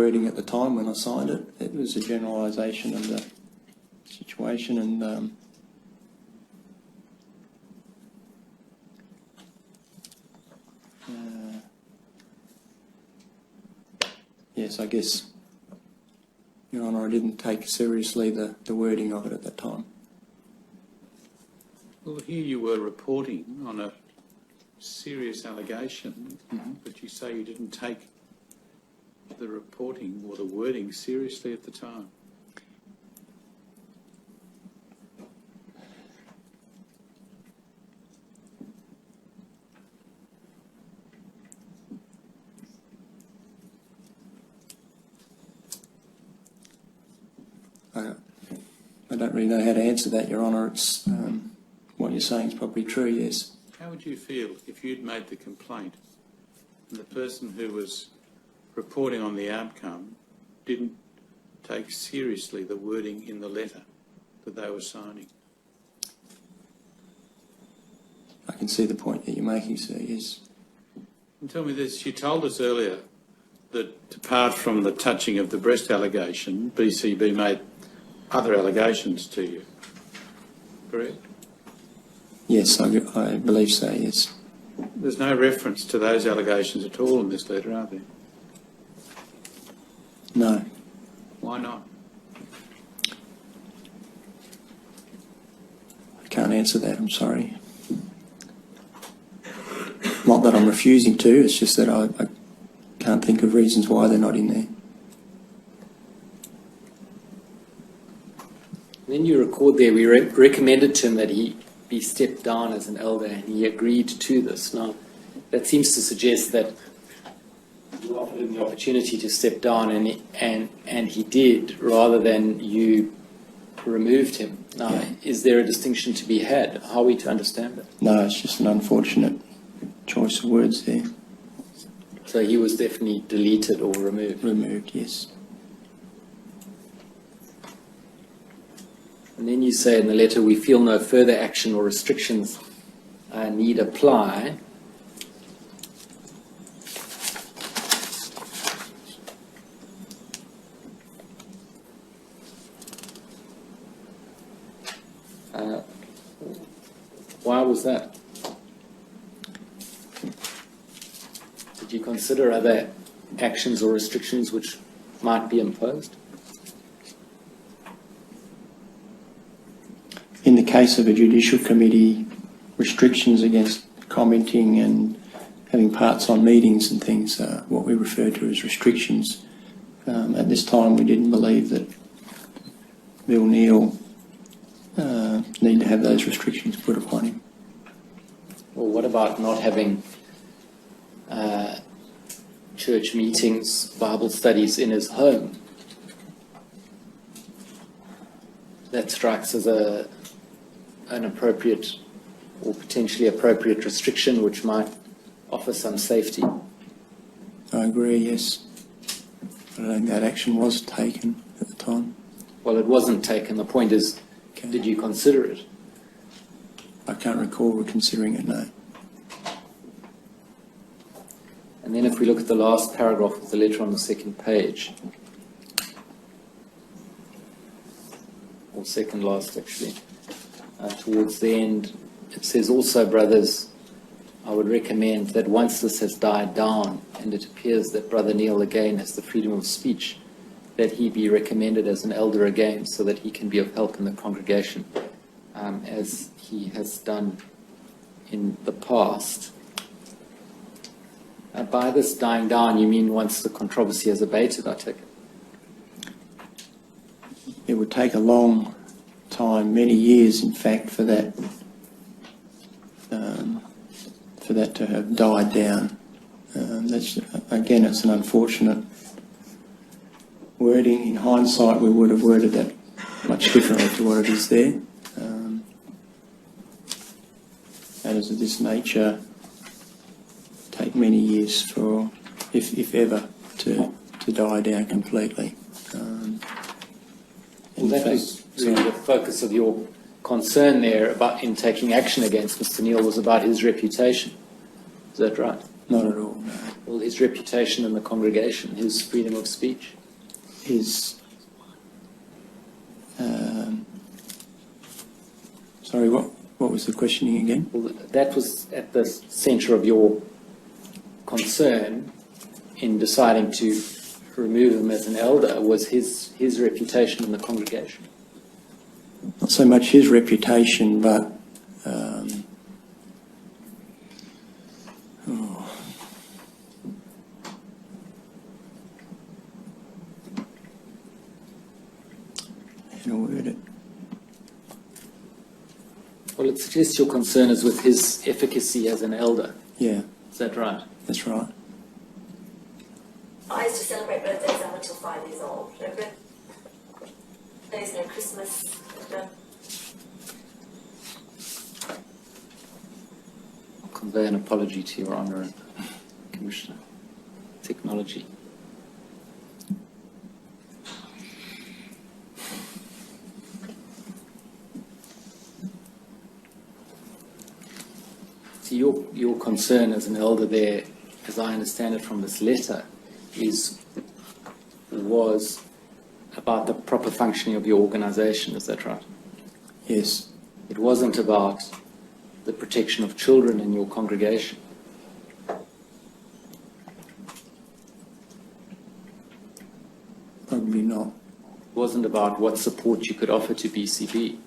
wording at the time when I signed it. It was a generalisation of the situation, and yes, I guess, Your Honour, I didn't take seriously the wording of it at that time. Well, here you were reporting on a serious allegation, but you say you didn't take the reporting or the wording seriously at the time. I don't really know how to answer that, Your Honour. It's what you're saying is probably true, yes. How would you feel if you'd made the complaint and the person who was reporting on the outcome didn't take seriously the wording in the letter that they were signing? I can see the point that you're making, sir, yes. And tell me this, you told us earlier that apart from the touching of the breast allegation, BCB made other allegations to you, correct? Yes, I believe so, yes. There's no reference to those allegations at all in this letter, are there? No. Why not? I can't answer that, I'm sorry. Not that I'm refusing to, it's just that I can't think of reasons why they're not in there. Then you record there, we recommended to him that he be stepped down as an elder, and he agreed to this. Now, that seems to suggest that you offered him the opportunity to step down, and he did, rather than you removed him. Now, Yeah. Is there a distinction to be had? How are we to understand it? No, it's just an unfortunate choice of words there. So he was definitely deleted or removed. Removed, yes. And then you say in the letter, we feel no further action or restrictions need apply. Why was that? Did you consider other actions or restrictions which might be imposed? In the case of a judicial committee, restrictions against commenting and having parts on meetings and things are what we refer to as restrictions. At this time, we didn't believe that Bill Neal need to have those restrictions put upon him. Well, what about not having church meetings, Bible studies in his home? That strikes as an appropriate or potentially appropriate restriction which might offer some safety. I agree, yes. I don't think that action was taken at the time. Well, it wasn't taken. The point is, Okay. did you consider it? I can't recall considering it, no. And then if we look at the last paragraph of the letter on the second page, or second last actually, towards the end, it says, also, brothers, I would recommend that once this has died down and it appears that Brother Neil again has the freedom of speech, that he be recommended as an elder again so that he can be of help in the congregation, as he has done in the past. By this dying down, you mean once the controversy has abated, I take it? It would take a long time, many years in fact, for that to have died down. That's, again, it's an unfortunate wording. In hindsight, we would have worded that much differently to what it is there. Matters of this nature take many years for, if ever, to die down completely. Well, that was really the focus of your concern there about in taking action against Mr. Neil was about his reputation. Is that right? Not at all, no. Well, his his reputation in the congregation, his freedom of speech? His, sorry, what was the questioning again? Well, that was at the centre of your concern in deciding to remove him as an elder, was his reputation in the congregation. Not so much his reputation, but how do I word it? Well, it suggests your concern is with his efficacy as an elder. Yeah, Is that right? that's right. I used to celebrate birthdays up until 5 years old. No birthdays, no Christmas. No. I'll convey an apology to Your Honour, Commissioner. Technology. See, your concern as an elder there, as I understand it from this letter, was about the proper functioning of your organisation. Is that right? Yes, It wasn't about the protection of children in your congregation. probably not. It wasn't about what support you could offer to BCB.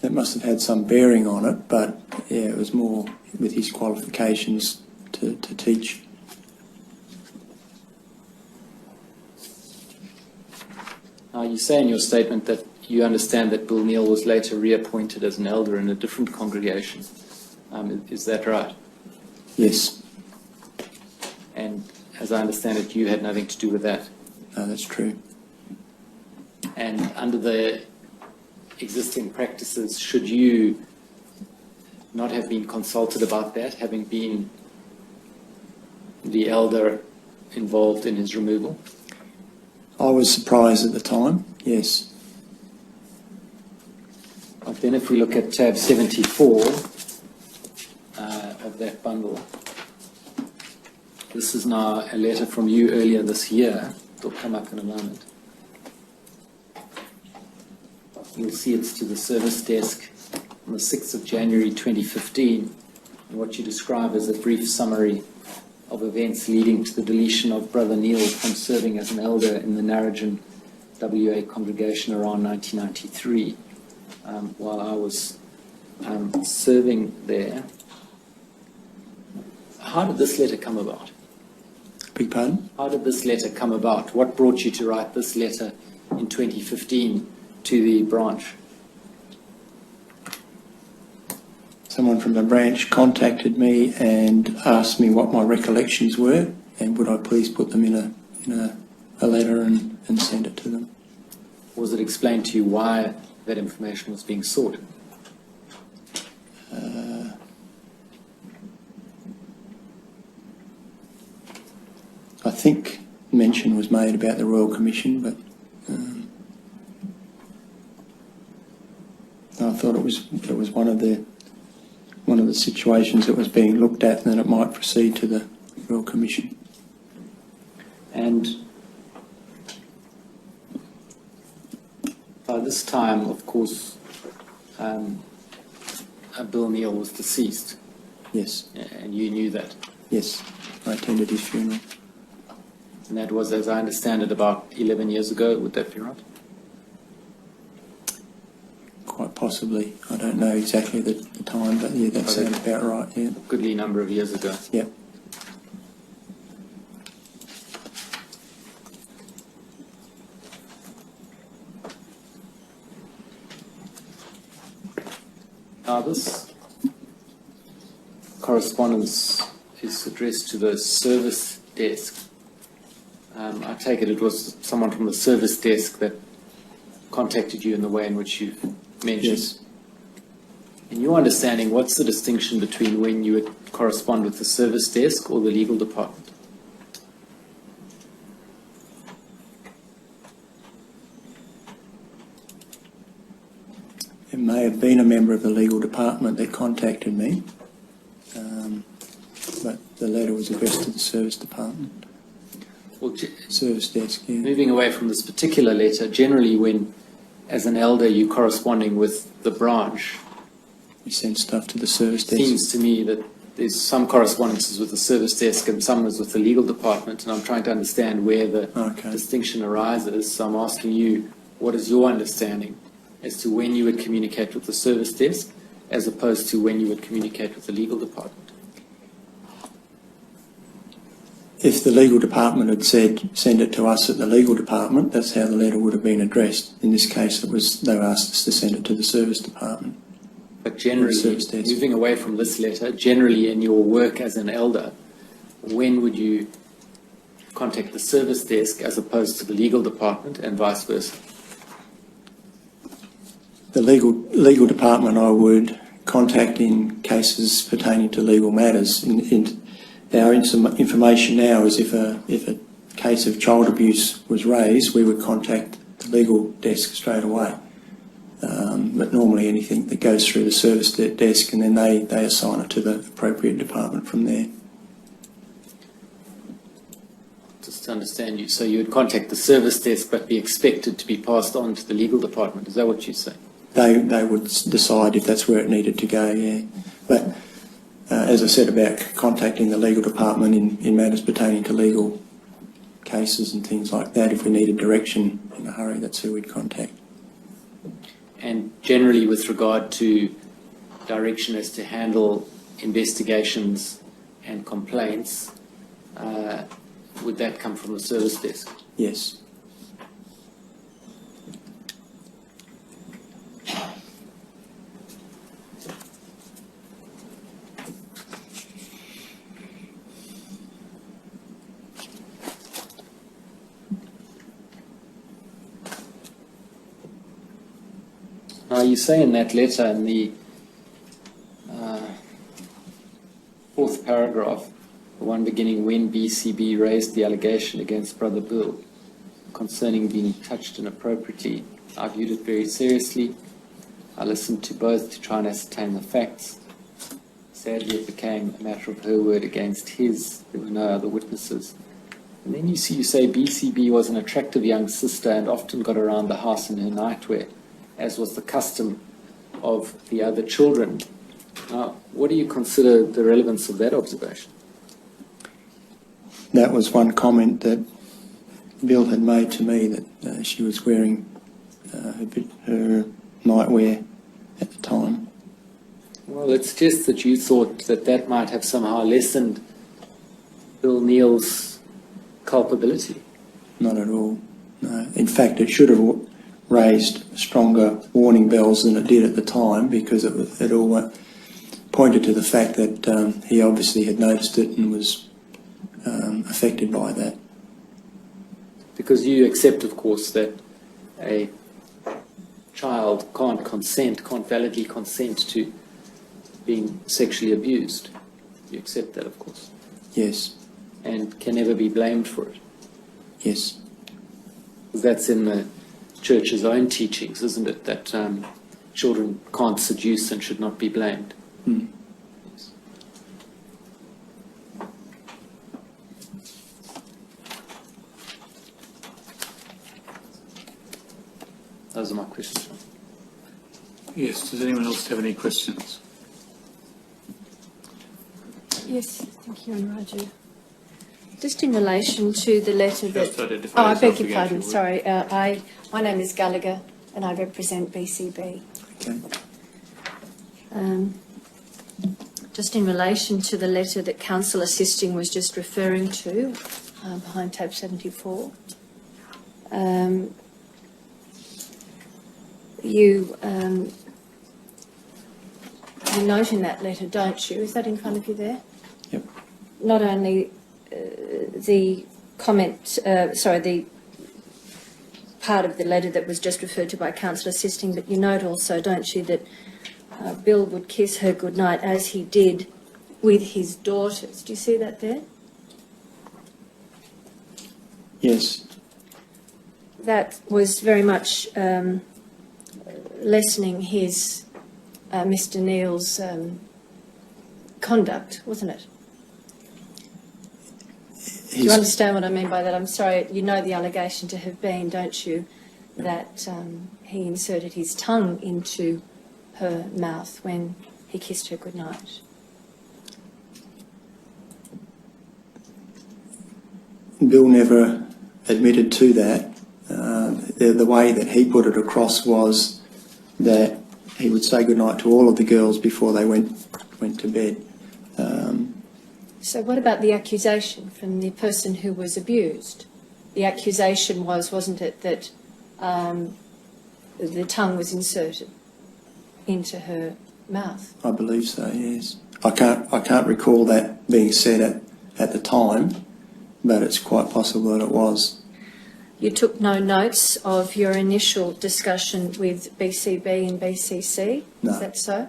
That must have had some bearing on it, but yeah, it was more with his qualifications to teach. Now, you say in your statement that you understand that Bill Neal was later reappointed as an elder in a different congregation. Is that right? Yes, And as I understand it, you had nothing to do with that. no, that's true. And under the existing practices, should you not have been consulted about that, having been the elder involved in his removal? I was surprised at the time, yes. But then if we look at tab 74 of that bundle, this is now a letter from you earlier this year. It'll come up in a moment. You'll see it's to the service desk on the 6th of January 2015, and what you describe as a brief summary of events leading to the deletion of Brother Neal from serving as an elder in the Narrogin WA congregation around 1993, while I was serving there. How did this letter come about? Beg pardon? How did this letter come about? What brought you to write this letter in 2015 to the branch? Someone from the branch contacted me and asked me what my recollections were, and would I please put them in a letter and send it to them. Was it explained to you why that information was being sought? I think mention was made about the Royal Commission, but I thought it was one of the situations that was being looked at, and that it might proceed to the Royal Commission. And by this time, of course, Bill Neal was deceased, Yes, and you knew that. yes, I attended his funeral. And that was, as I understand it, about 11 years ago. Would that be right? Quite possibly. I don't know exactly the time, but yeah, that sounds about right, yeah. A goodly number of years ago. Yep. Now, this correspondence is addressed to the service desk. I take it was someone from the service desk that contacted you in the way in which you've mentioned. Yes. In your understanding, what's the distinction between when you would correspond with the service desk or the legal department? it may have been a member of the legal department that contacted me, but the letter was addressed to the service department, Well, service desk. Yeah. moving away from this particular letter, generally when, as an elder, you're corresponding with the branch, We send stuff to the service it desk. seems to me that there's some correspondences with the service desk and some is with the legal department, and I'm trying to understand where the Okay. distinction arises. So I'm asking you, what is your understanding as to when you would communicate with the service desk as opposed to when you would communicate with the legal department? If the legal department had said, send it to us at the legal department, that's how the letter would have been addressed. In this case, they asked us to send it to the service department. But generally, Service desk. moving away from this letter, generally in your work as an elder, when would you contact the service desk as opposed to the legal department and vice versa? The legal department I would contact in cases pertaining to legal matters. Our information now is if a case of child abuse was raised, we would contact the legal desk straight away. But normally anything that goes through the service desk, and then they assign it to the appropriate department from there. Just to understand you, so you would contact the service desk but be expected to be passed on to the legal department. Is that what you say? They would decide if that's where it needed to go, yeah. But as I said about contacting the legal department in matters pertaining to legal cases and things like that, if we needed direction in a hurry, that's who we'd contact. And generally with regard to direction as to handle investigations and complaints, would that come from the service desk? Yes. Now you say in that letter in the fourth paragraph, the one beginning when BCB raised the allegation against Brother Bill concerning being touched inappropriately, I viewed it very seriously. I listened to both to try and ascertain the facts. Sadly, it became a matter of her word against his. There were no other witnesses. And then you say BCB was an attractive young sister and often got around the house in her nightwear, as was the custom of the other children. Now, what do you consider the relevance of that observation? That was one comment that Bill had made to me, that she was wearing her nightwear at the time. Well, it suggests that you thought that that might have somehow lessened Bill Neal's culpability. Not at all. No. In fact, it should have raised stronger warning bells than it did at the time, because it all pointed to the fact that he obviously had noticed it and was affected by that. Because you accept, of course, that a child can't validly consent to being sexually abused. You accept that, of course. Yes. And can never be blamed for it. Yes. That's in the Church's own teachings, isn't it? That children can't seduce and should not be blamed. Mm. Yes. Those are my questions. Yes, does anyone else have any questions? Yes, thank you, Raju. Just in relation to the letter that... Just identify Oh, I beg yourself your again, pardon, if you sorry. My name is Gallagher and I represent BCB. Okay. Just in relation to the letter that Council Assisting was just referring to, behind tab 74, you note in that letter, don't you? Is that in front of you there? Yep. Not only the comment, the part of the letter that was just referred to by Council Assisting, but you note also, don't you, that Bill would kiss her goodnight as he did with his daughters. Do you see that there? Yes. That was very much lessening his, Mr Neil's conduct, wasn't it? Do you understand what I mean by that? I'm sorry, you know the allegation to have been, don't you, that he inserted his tongue into her mouth when he kissed her goodnight. Bill never admitted to that. The way that he put it across was that he would say goodnight to all of the girls before they went to bed. So what about the accusation from the person who was abused? The accusation was, wasn't it, that the tongue was inserted into her mouth? I believe so, yes. I can't recall that being said at the time, but it's quite possible that it was. You took no notes of your initial discussion with BCB and BCC, No. Is that so?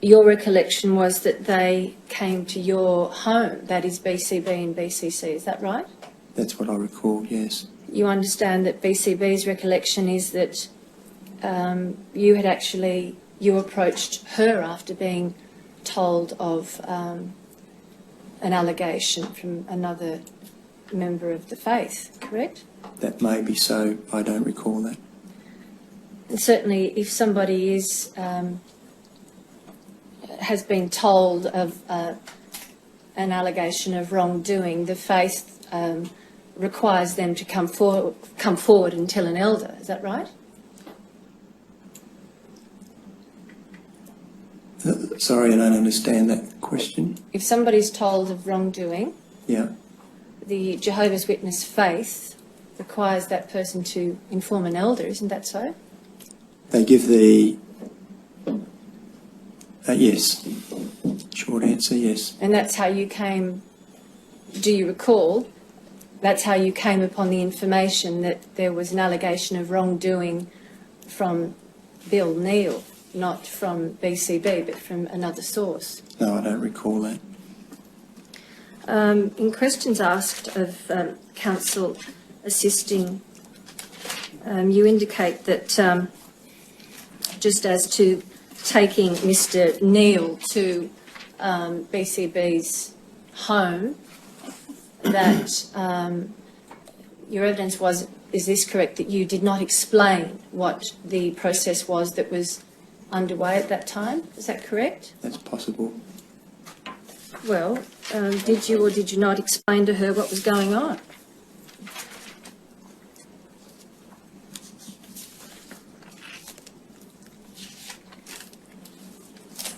Your recollection was that they came to your home, that is BCB and BCC, is that right? That's what I recall, yes. You understand that BCB's recollection is that you approached her after being told of an allegation from another member of the faith, correct? That may be so. I don't recall that. And certainly if somebody is has been told of an allegation of wrongdoing, the faith requires them to come forward and tell an elder. Is that right? Sorry, I don't understand that question. If somebody's told of wrongdoing, Yeah. the Jehovah's Witness faith requires that person to inform an elder, isn't that so? They give the... yes. Short answer, yes. And that's how you came, do you recall, that's how you came upon the information that there was an allegation of wrongdoing from Bill Neil, not from BCB, but from another source? No, I don't recall that. In questions asked of counsel assisting, you indicate that just as to taking Mr Neil to BCB's home, that your evidence was, is this correct, that you did not explain what the process was that was underway at that time? Is that correct? That's possible. Well, did you or did you not explain to her what was going on?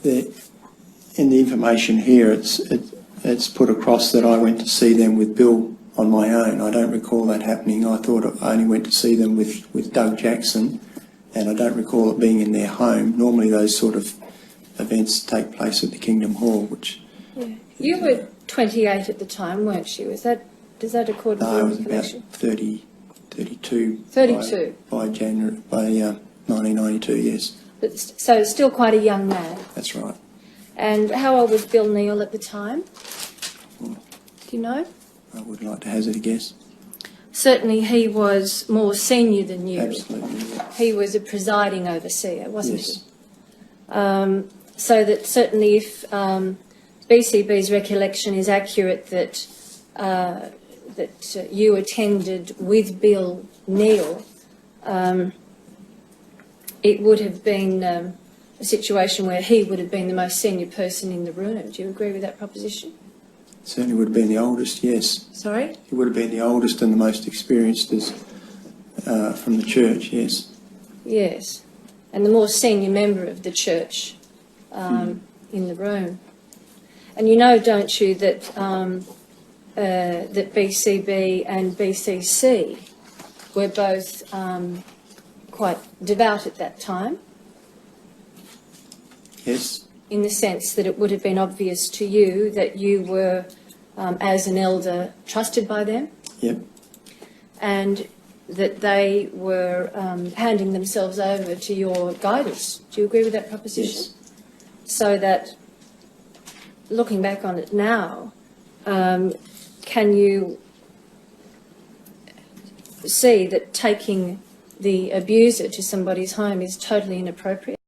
In the information here, it's put across that I went to see them with Bill on my own. I don't recall that happening. I thought I only went to see them with Doug Jackson, and I don't recall it being in their home. Normally those sort of events take place at the Kingdom Hall, which... Yeah. You were 28 at the time, weren't you? Does that accord with No, I your was about information? 32. 32. By 1992, yes. But so still quite a young man. That's right. And how old was Bill Neil at the time? Well, Do you know? I would like to hazard a guess. Certainly he was more senior than you. Absolutely, yeah. He was a presiding overseer, wasn't Yes. he? So that certainly if BCB's recollection is accurate that you attended with Bill Neil, it would have been a situation where he would have been the most senior person in the room. Do you agree with that proposition? Certainly would have been the oldest, yes. Sorry? He would have been the oldest and the most experienced from the church, yes. Yes. And the more senior member of the church in the room. And you know, don't you, that that BCB and BCC were both quite devout at that time? Yes. In the sense that it would have been obvious to you that you were, as an elder, trusted by them? Yep. And that they were handing themselves over to your guidance. Do you agree with that proposition? Yes. So that, looking back on it now, can you see that taking the abuser to somebody's home is totally inappropriate.